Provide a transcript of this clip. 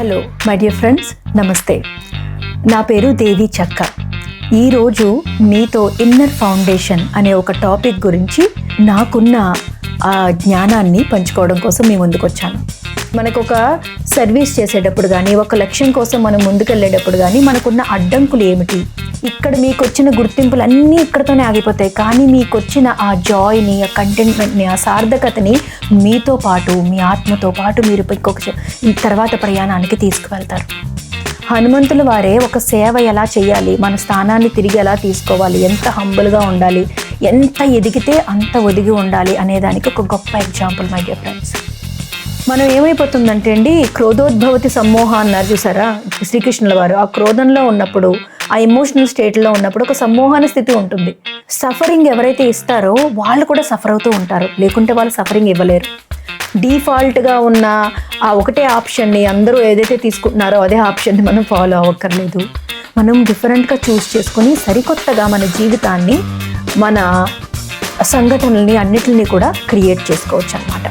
Hello my dear friends, నమస్తే. నా పేరు దేవి చక్క. ఈరోజు మీతో ఇన్నర్ ఫౌండేషన్ అనే ఒక టాపిక్ గురించి నాకున్న ఆ జ్ఞానాన్ని పంచుకోవడం కోసం మీ ముందుకు వచ్చాను. మనకు ఒక సర్వీస్ చేసేటప్పుడు కానీ, ఒక లక్ష్యం కోసం మనం ముందుకెళ్ళేటప్పుడు కానీ మనకున్న అడ్డంకులు ఏమిటి? ఇక్కడ మీకు వచ్చిన గుర్తింపులు అన్నీ ఇక్కడతోనే ఆగిపోతాయి. కానీ మీకు వచ్చిన ఆ జాయ్ని, ఆ కంటెంట్మెంట్ని, ఆ సార్థకతని మీతో పాటు, మీ ఆత్మతో పాటు మీరు ఇంకొక తర్వాత ప్రయాణానికి తీసుకువెళ్తారు. హనుమంతుల వారే ఒక సేవ ఎలా చేయాలి, మన స్థానాన్ని తిరిగి ఎలా తీసుకోవాలి, ఎంత హంబుల్గా ఉండాలి, ఎంత ఎదిగితే అంత ఒదిగి ఉండాలి అనేదానికి ఒక గొప్ప ఎగ్జాంపుల్ మై డియర్ ఫ్రెండ్స్. మనం ఏమైపోతుందంటే అండి, క్రోధోద్భవతి సమ్మోహ అన్నారు చూసారా శ్రీకృష్ణుల వారు. ఆ క్రోధంలో ఉన్నప్పుడు, ఆ ఎమోషనల్ స్టేట్లో ఉన్నప్పుడు ఒక సమ్మోహన స్థితి ఉంటుంది. సఫరింగ్ ఎవరైతే ఇస్తారో వాళ్ళు కూడా సఫర్ అవుతూ ఉంటారు, లేకుంటే వాళ్ళు సఫరింగ్ ఇవ్వలేరు. డిఫాల్ట్గా ఉన్న ఆ ఒకటే ఆప్షన్ని అందరూ ఏదైతే తీసుకుంటున్నారో అదే ఆప్షన్ని మనం ఫాలో అవ్వక్కర్లేదు. మనం డిఫరెంట్గా చూస్ చేసుకొని సరికొత్తగా మన జీవితాన్ని, మన సంఘటనల్ని అన్నిటిని కూడా క్రియేట్ చేసుకోవచ్చు అన్నమాట.